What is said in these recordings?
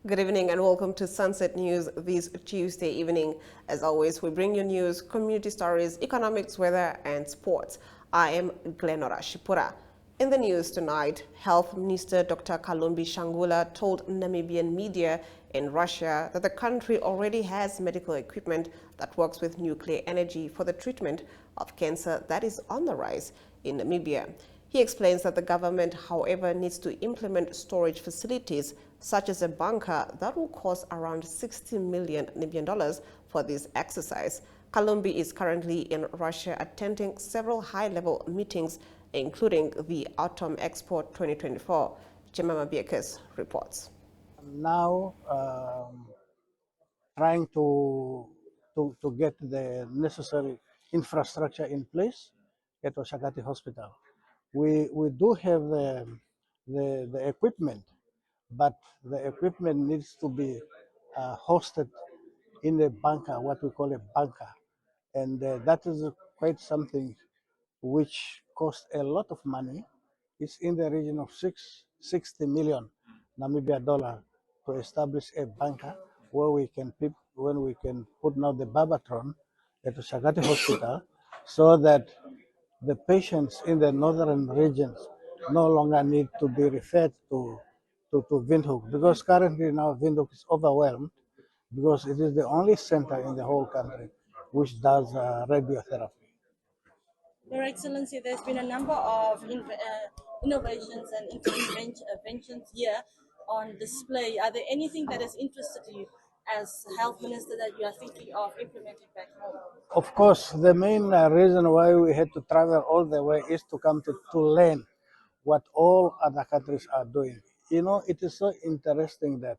Good evening and welcome to Sunset News this Tuesday evening. As always, we bring you news, community stories, economics, weather, and sports. I am Glenora Shipura. In the news tonight, Health Minister Dr. Kalumbi Shangula told Namibian media in Russia that the country already has medical equipment that works with nuclear energy for the treatment of cancer that is on the rise in Namibia. He explains that the government, however, needs to implement storage facilities such as a bunker that will cost around 60 million Namibian dollars for this exercise. Kalumbi is currently in Russia attending several high-level meetings, including the Autumn Expo 2024. Jemima Biekus reports. Now trying to get the necessary infrastructure in place at Oshakati Hospital. We do have the equipment, but the equipment needs to be hosted in a bunker, what we call a bunker, and that is quite something which costs a lot of money. It's in the region of 60 million Namibia dollar to establish a bunker where when we can put now the Babatron at the Shagati Hospital, so that the patients in the northern regions no longer need to be referred to Windhoek, because currently now Windhoek is overwhelmed because it is the only center in the whole country which does radiotherapy. Your Excellency, there's been a number of innovations and inventions here on display. Are there anything that has interested you as health minister that you are thinking of implementing back home? Of course, the main reason why we had to travel all the way is to come to learn what all other countries are doing. You know, it is so interesting that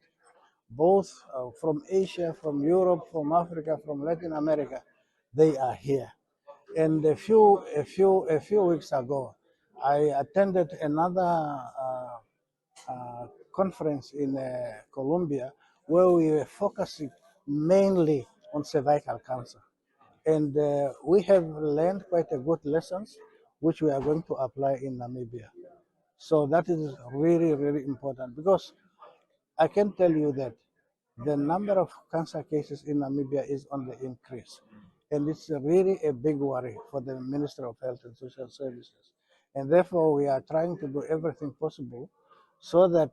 both from Asia, from Europe, from Africa, from Latin America, they are here. And a few weeks ago, I attended another conference in Colombia where we were focusing mainly on cervical cancer. And we have learned quite a good lessons, which we are going to apply in Namibia. So that is really, really important, because I can tell you that the number of cancer cases in Namibia is on the increase. And it's really a big worry for the Minister of Health and Social Services. And therefore, we are trying to do everything possible so that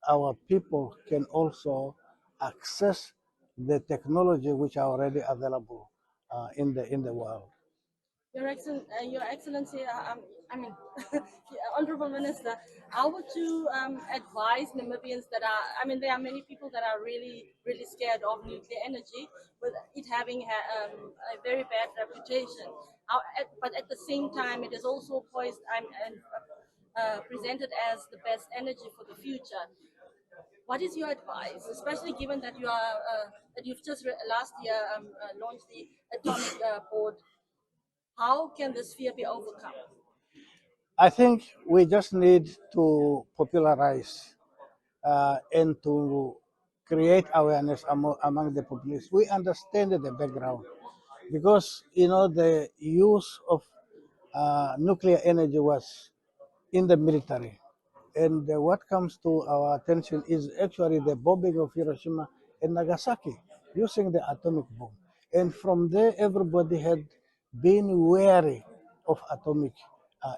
our people can also access the technology which are already available in the world. Your Excellency, I mean, Honorable Minister, how would you advise Namibians that are, I mean, there are many people that are really, really scared of nuclear energy, with it having a very bad reputation. But at the same time, it is also poised and presented as the best energy for the future. What is your advice, especially given that that you've just last year launched the atomic board? How can this fear be overcome? I think we just need to popularize and to create awareness among the population. We understand the background, because you know the use of nuclear energy was in the military, and what comes to our attention is actually the bombing of Hiroshima and Nagasaki using the atomic bomb. And from there, everybody had been wary of atomic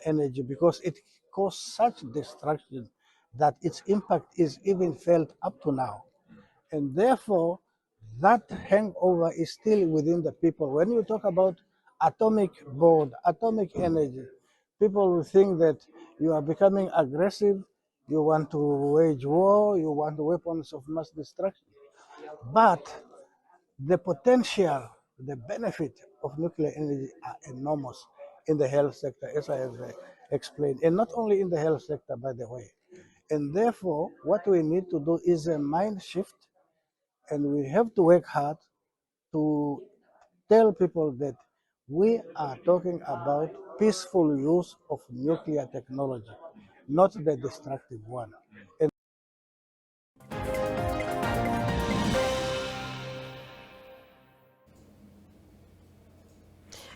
energy, because it caused such destruction that its impact is even felt up to now. And therefore, that hangover is still within the people. When you talk about atomic board, atomic energy, people will think that you are becoming aggressive, you want to wage war, you want weapons of mass destruction. But the potential, the benefit of nuclear energy are enormous in the health sector, as I have explained, and not only in the health sector, by the way. And therefore, what we need to do is a mind shift, and we have to work hard to tell people that we are talking about peaceful use of nuclear technology, not the destructive one. And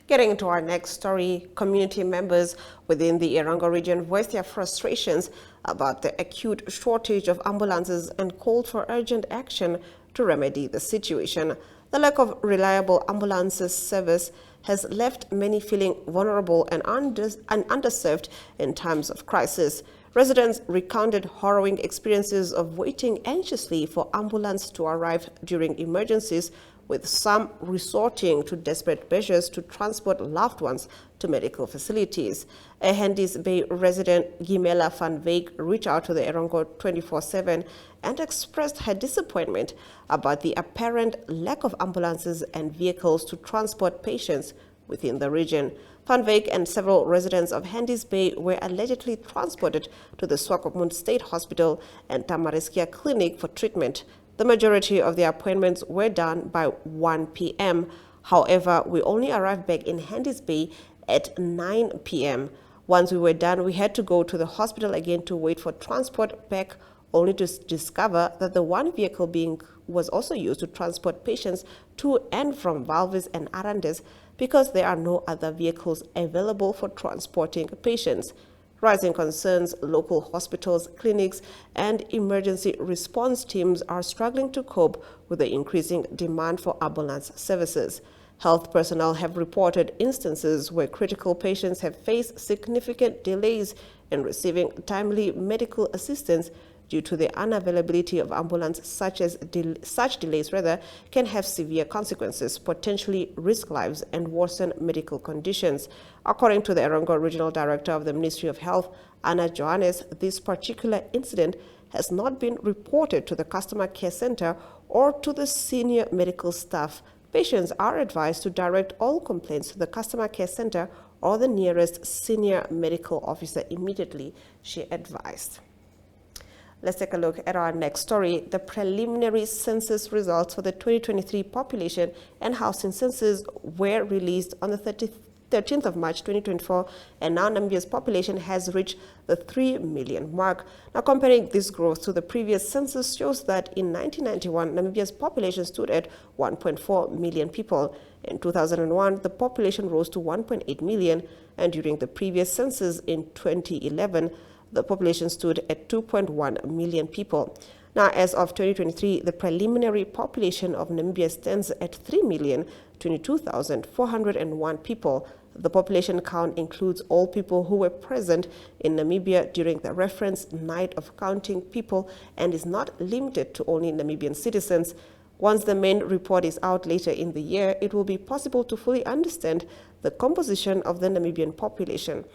Getting into our next story, community members within the Erongo region voiced their frustrations about the acute shortage of ambulances and called for urgent action to remedy the situation. The lack of reliable ambulances service has left many feeling vulnerable and underserved in times of crisis. Residents recounted harrowing experiences of waiting anxiously for ambulance to arrive during emergencies, with some resorting to desperate measures to transport loved ones to medical facilities. A Hendies Bay resident, Gimela van Veek, reached out to the Erongo 24/7 and expressed her disappointment about the apparent lack of ambulances and vehicles to transport patients within the region. Van Veek and several residents of Hendies Bay were allegedly transported to the Swakopmund State Hospital and Tamariskia Clinic for treatment. The majority of the appointments were done by 1 p.m. However, we only arrived back in Hendies Bay at 9 p.m. Once we were done, we had to go to the hospital again to wait for transport back, only to discover that the one vehicle was also used to transport patients to and from Valvis and Arandes because there are no other vehicles available for transporting patients. Rising concerns, local hospitals, clinics, and emergency response teams are struggling to cope with the increasing demand for ambulance services. Health personnel have reported instances where critical patients have faced significant delays in receiving timely medical assistance due to the unavailability of ambulance. Such delays can have severe consequences, potentially risk lives and worsen medical conditions. According to the Erongo Regional Director of the Ministry of Health, Anna Johannes, this particular incident has not been reported to the customer care center or to the senior medical staff. Patients are advised to direct all complaints to the customer care center or the nearest senior medical officer immediately, she advised. Let's take a look at our next story. The preliminary census results for the 2023 population and housing census were released on the 13th of March 2024, and now Namibia's population has reached the 3 million mark. Now, comparing this growth to the previous census shows that in 1991, Namibia's population stood at 1.4 million people. In 2001, the population rose to 1.8 million, and during the previous census in 2011, the population stood at 2.1 million people. Now, as of 2023, the preliminary population of Namibia stands at 3,022,401 people. The population count includes all people who were present in Namibia during the reference night of counting people and is not limited to only Namibian citizens. Once the main report is out later in the year, it will be possible to fully understand the composition of the Namibian population.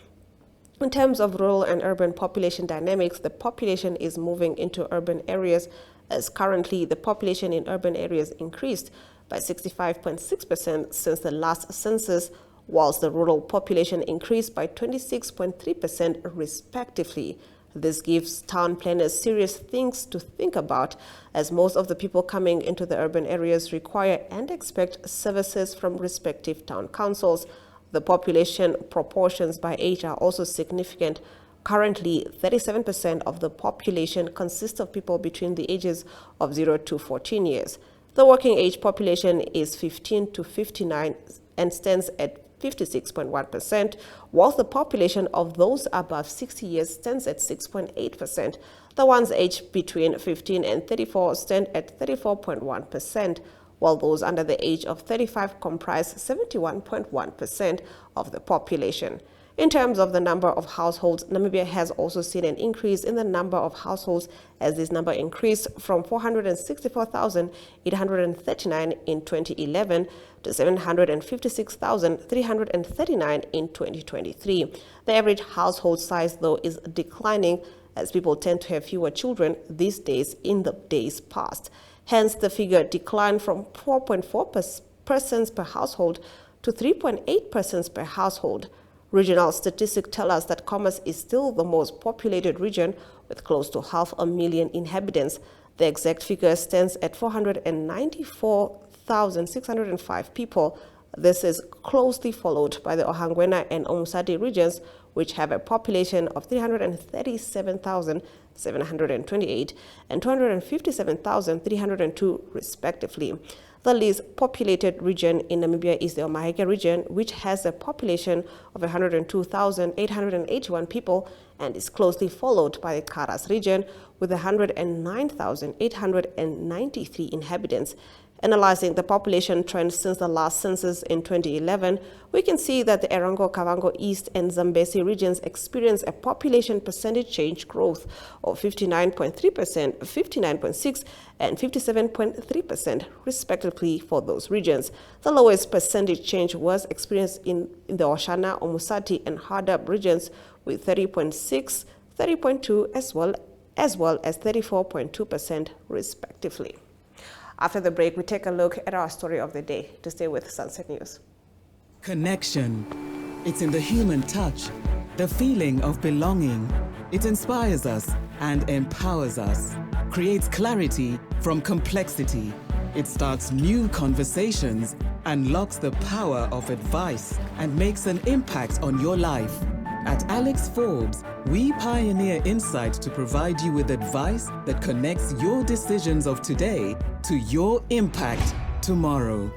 In terms of rural and urban population dynamics, the population is moving into urban areas, as currently the population in urban areas increased by 65.6% since the last census, whilst the rural population increased by 26.3% respectively. This gives town planners serious things to think about, as most of the people coming into the urban areas require and expect services from respective town councils. The population proportions by age are also significant. Currently, 37% of the population consists of people between the ages of 0 to 14 years. The working age population is 15 to 59 and stands at 56.1%, whilst the population of those above 60 years stands at 6.8%. The ones aged between 15 and 34 stand at 34.1%. while those under the age of 35 comprise 71.1% of the population. In terms of the number of households, Namibia has also seen an increase in the number of households, as this number increased from 464,839 in 2011 to 756,339 in 2023. The average household size, though, is declining, as people tend to have fewer children these days in the days past. Hence, the figure declined from 4.4 persons per household to 3.8 persons per household. Regional statistics tell us that Commerce is still the most populated region, with close to 500,000 inhabitants. The exact figure stands at 494,605 people. This is closely followed by the Ohangwena and Omusati regions, which have a population of 337,728 and 257,302 respectively. The least populated region in Namibia is the Omaheke region, which has a population of 102,881 people and is closely followed by the Karas region with 109,893 inhabitants. Analyzing the population trend since the last census in 2011, we can see that the Erongo, Kavango East and Zambezi regions experienced a population percentage change growth of 59.3%, 59.6% and 57.3% respectively for those regions. The lowest percentage change was experienced in the Oshana, Omusati and Hardap regions with 30.6%, 30.2% as well as 34.2% respectively. After the break, we take a look at our story of the day. To stay with Sunset News. Connection. It's in the human touch, the feeling of belonging. It inspires us and empowers us, creates clarity from complexity. It starts new conversations, unlocks the power of advice, and makes an impact on your life. At Alex Forbes, we pioneer insight to provide you with advice that connects your decisions of today to your impact tomorrow.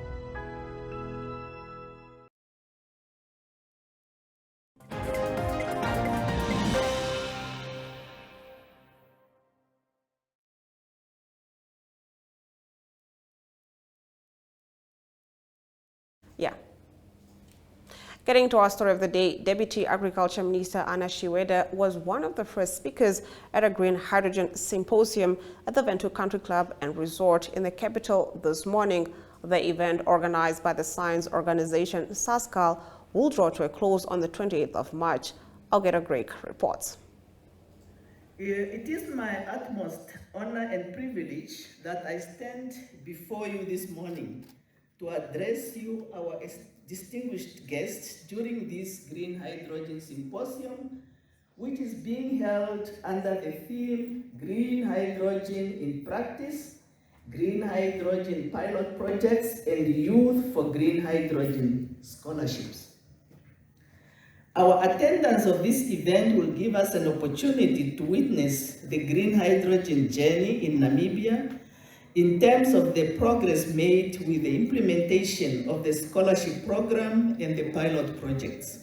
Yeah. Getting to our story of the day, Deputy Agriculture Minister Anna Shiweda was one of the first speakers at a green hydrogen symposium at the Venture Country Club and Resort in the capital this morning. The event, organized by the science organization SASCAL, will draw to a close on the 28th of March. Algeta Greg reports. It is my utmost honor and privilege that I stand before you this morning to address you, our distinguished guests, during this Green Hydrogen Symposium, which is being held under the theme Green Hydrogen in Practice, Green Hydrogen Pilot Projects, and Youth for Green Hydrogen Scholarships. Our attendance of this event will give us an opportunity to witness the green hydrogen journey in Namibia in terms of the progress made with the implementation of the scholarship program and the pilot projects.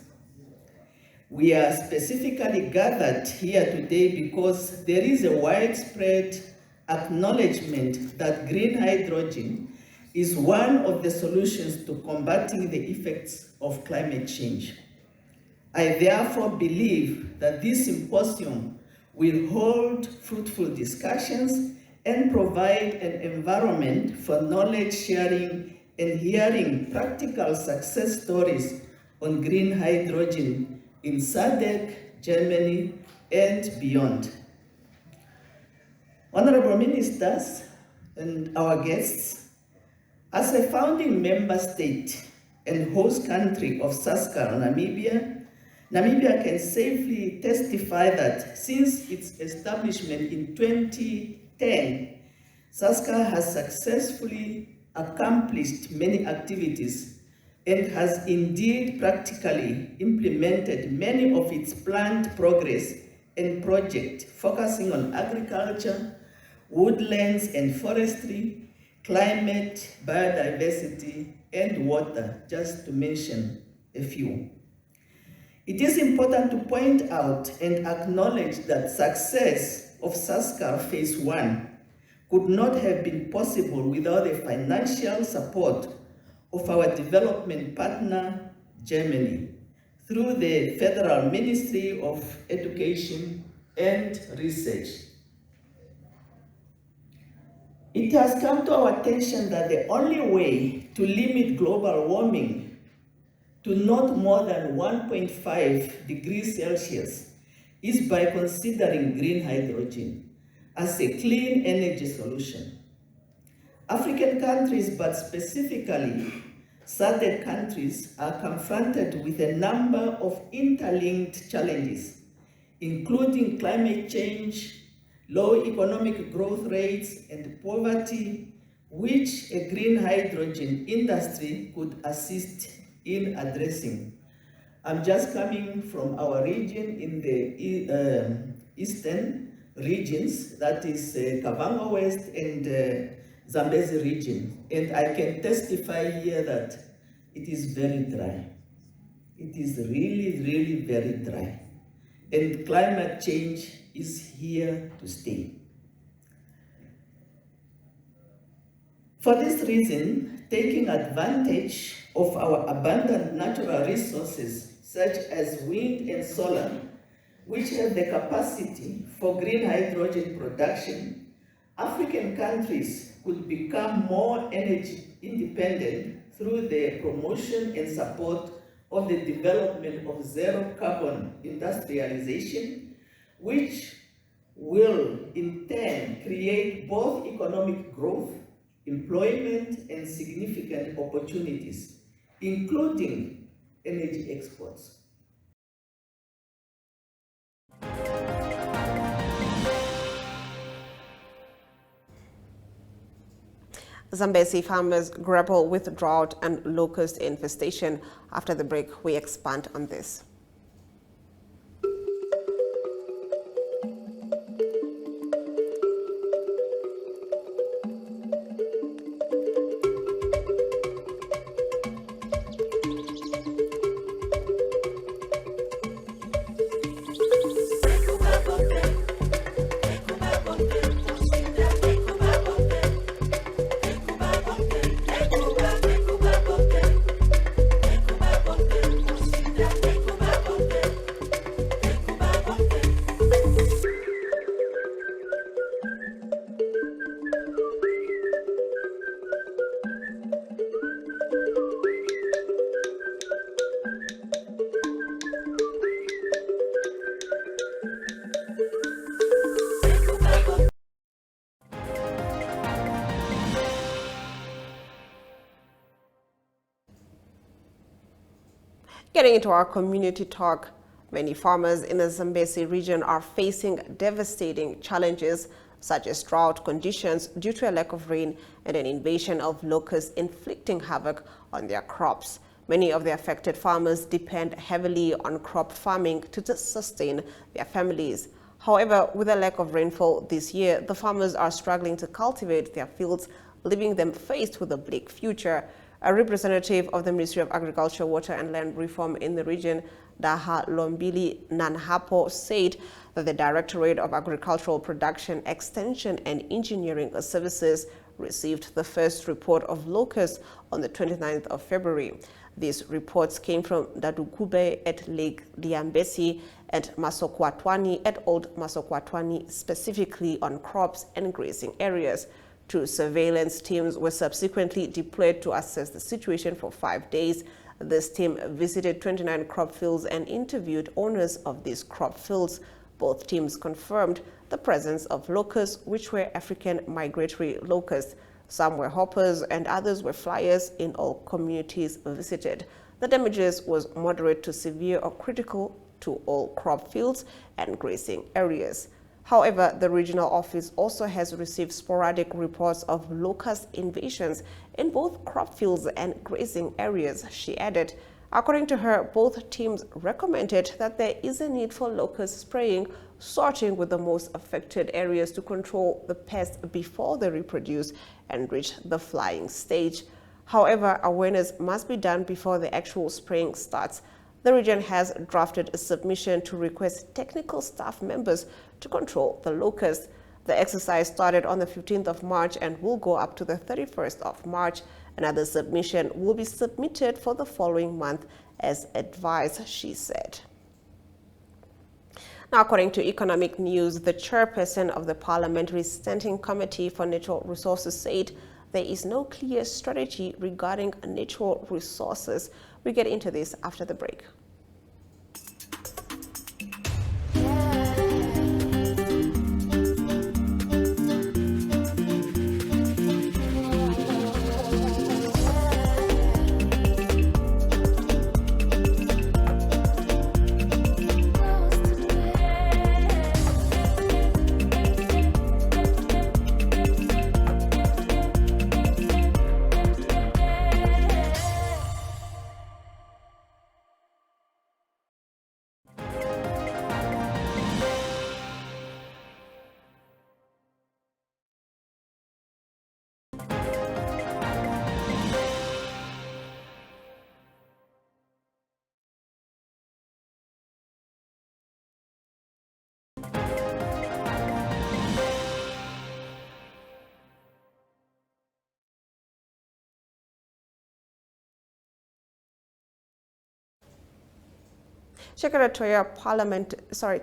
We are specifically gathered here today because there is a widespread acknowledgement that green hydrogen is one of the solutions to combating the effects of climate change. I therefore believe that this symposium will hold fruitful discussions and provide an environment for knowledge sharing and hearing practical success stories on green hydrogen in SADC, Germany, and beyond. Honorable Ministers and our guests, as a founding member state and host country of SASCAL, Namibia can safely testify that since its establishment in 2010, SASCAL has successfully accomplished many activities and has indeed practically implemented many of its planned progress and projects focusing on agriculture, woodlands and forestry, climate, biodiversity, and water, just to mention a few. It is important to point out and acknowledge that success of SASCAL Phase 1 could not have been possible without the financial support of our development partner, Germany, through the Federal Ministry of Education and Research. It has come to our attention that the only way to limit global warming to not more than 1.5 degrees Celsius is by considering green hydrogen as a clean energy solution. African countries, but specifically SADC countries, are confronted with a number of interlinked challenges, including climate change, low economic growth rates, and poverty, which a green hydrogen industry could assist in addressing. I'm just coming from our region in the eastern regions, that is Kavango West and Zambezi region. And I can testify here that it is very dry. It is really, really very dry. And climate change is here to stay. For this reason, taking advantage of our abundant natural resources, such as wind and solar, which have the capacity for green hydrogen production, African countries could become more energy independent through the promotion and support of the development of zero carbon industrialization, which will in turn create both economic growth, employment, and significant opportunities, including energy exports. Zambezi farmers grapple with drought and locust infestation. After the break, we expand on this. Getting into our community talk, many farmers in the Zambezi region are facing devastating challenges such as drought conditions due to a lack of rain and an invasion of locusts inflicting havoc on their crops. Many of the affected farmers depend heavily on crop farming to sustain their families. However, with a lack of rainfall this year, the farmers are struggling to cultivate their fields, leaving them faced with a bleak future. A representative of the Ministry of Agriculture, Water and Land Reform in the region, Daha Lombili Nanhapo, said that the Directorate of Agricultural Production, Extension and Engineering Services received the first report of locusts on the 29th of February. These reports came from Dadukube at Lake Diambesi and Masokwatwani at Old Masokwatwani, specifically on crops and grazing areas. Two surveillance teams were subsequently deployed to assess the situation for 5 days. This team visited 29 crop fields and interviewed owners of these crop fields. Both teams confirmed the presence of locusts, which were African migratory locusts. Some were hoppers and others were flyers in all communities visited. The damages was moderate to severe or critical to all crop fields and grazing areas. However, the regional office also has received sporadic reports of locust invasions in both crop fields and grazing areas, she added. According to her, both teams recommended that there is a need for locust spraying, starting with the most affected areas to control the pests before they reproduce and reach the flying stage. However, awareness must be done before the actual spraying starts. The region has drafted a submission to request technical staff members to control the locusts. The exercise started on the 15th of March and will go up to the 31st of March. Another submission will be submitted for the following month as advised, she said. Now, according to Economic News, the chairperson of the Parliamentary Standing Committee for Natural Resources said there is no clear strategy regarding natural resources. We get into this after the break. Shekara Toya,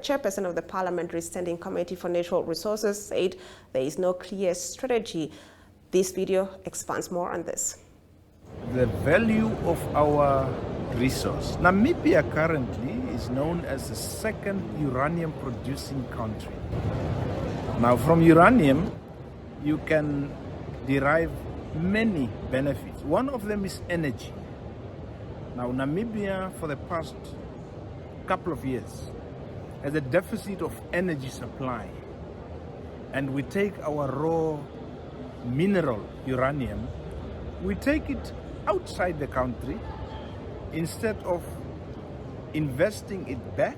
chairperson of the Parliamentary Standing Committee for Natural Resources, said there is no clear strategy. This video expands more on this. The value of our resource. Namibia currently is known as the second uranium producing country. Now from uranium, you can derive many benefits. One of them is energy. Now Namibia, for the past couple of years, has a deficit of energy supply. And we take our raw mineral uranium, we take it outside the country instead of investing it back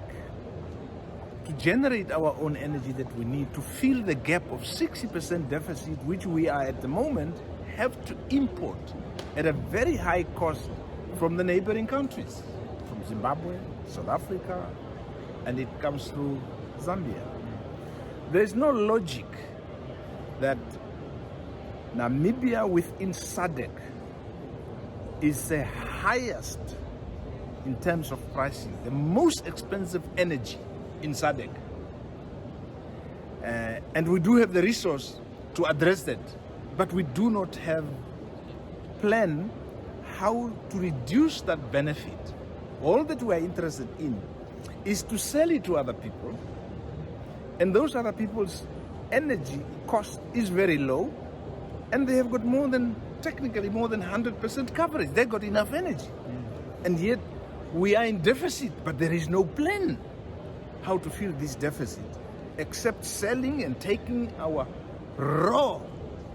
to generate our own energy that we need to fill the gap of 60% deficit, which we are at the moment have to import at a very high cost from the neighboring countries, from Zimbabwe, South Africa, and it comes through Zambia. There is no logic that Namibia within SADC is the highest in terms of pricing, the most expensive energy in SADC. And we do have the resource to address that, but we do not have plan how to reduce that benefit. All that we are interested in is to sell it to other people, and those other people's energy cost is very low, and they have got technically more than 100% coverage. They've got enough energy. And yet we are in deficit, but there is no plan how to fill this deficit except selling and taking our raw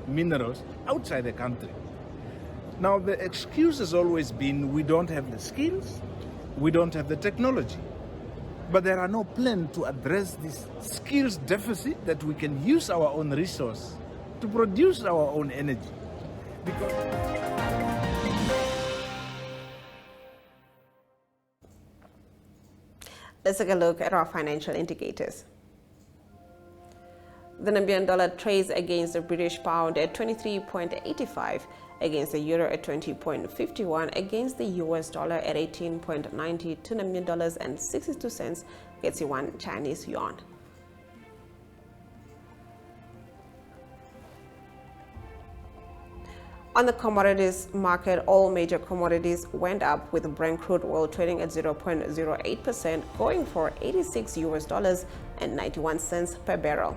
minerals outside the country. Now the excuse has always been we don't have the skills, we don't have the technology. But there are no plans to address this skills deficit that we can use our own resource to produce our own energy. Let's take a look at our financial indicators. The Namibian dollar trades against the British pound at 23.85, against the euro at 20.51, against the US dollar at 18.92 Namibian dollars and 62 cents, gets you 1 Chinese yuan. On the commodities market, all major commodities went up, with Brent crude oil trading at 0.08%, going for $86 and 91 cents per barrel.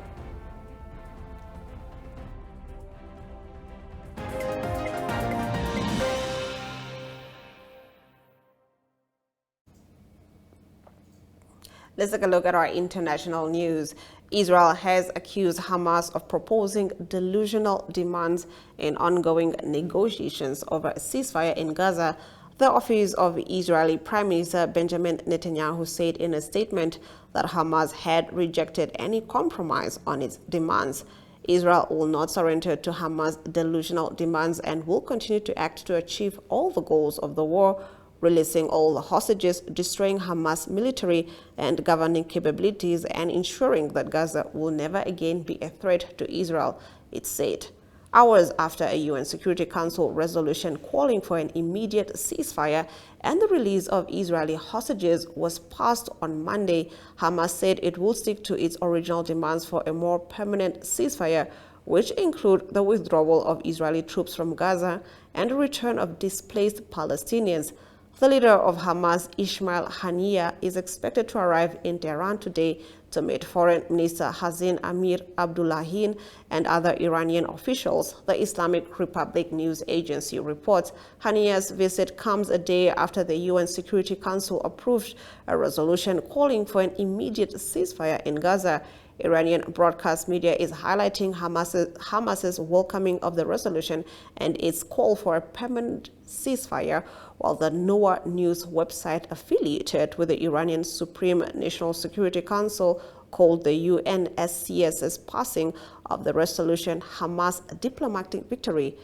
Let's take a look at our international news. Israel has accused Hamas of proposing delusional demands in ongoing negotiations over a ceasefire in Gaza. The office of Israeli Prime Minister Benjamin Netanyahu said in a statement that Hamas had rejected any compromise on its demands. Israel will not surrender to Hamas' delusional demands and will continue to act to achieve all the goals of the war, releasing all the hostages, destroying Hamas' military and governing capabilities, and ensuring that Gaza will never again be a threat to Israel, it said. Hours after a UN Security Council resolution calling for an immediate ceasefire and the release of Israeli hostages was passed on Monday, Hamas said it will stick to its original demands for a more permanent ceasefire, which include the withdrawal of Israeli troops from Gaza and the return of displaced Palestinians. The leader of Hamas, Ismail Haniyeh, is expected to arrive in Tehran today to meet Foreign Minister Hossein Amir-Abdollahian and other Iranian officials, the Islamic Republic News Agency reports. Haniyeh's visit comes a day after the UN Security Council approved a resolution calling for an immediate ceasefire in Gaza. Iranian broadcast media is highlighting Hamas's welcoming of the resolution and its call for a permanent ceasefire, while the Noah News website affiliated with the Iranian Supreme National Security Council called the UNSCS's passing of the resolution Hamas' diplomatic victory.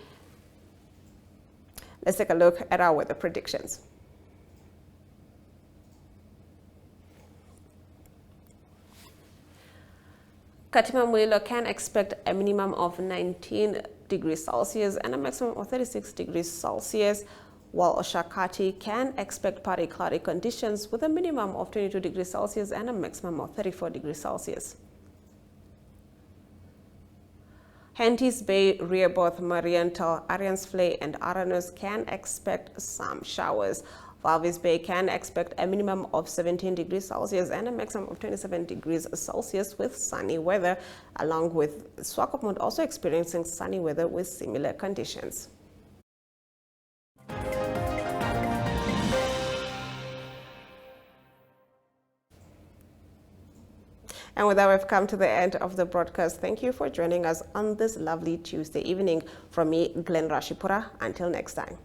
Let's take a look at our weather predictions. Katima Mulilo can expect a minimum of 19 degrees Celsius and a maximum of 36 degrees Celsius, while Oshakati can expect partly cloudy conditions with a minimum of 22 degrees Celsius and a maximum of 34 degrees Celsius. Henties Bay, Rehoboth, Mariental, Ariansvlei, and Aranus can expect some showers. Walvis Bay can expect a minimum of 17 degrees Celsius and a maximum of 27 degrees Celsius with sunny weather, along with Swakopmund also experiencing sunny weather with similar conditions. And with that, we've come to the end of the broadcast. Thank you for joining us on this lovely Tuesday evening. From me, Glenora Shipura. Until next time.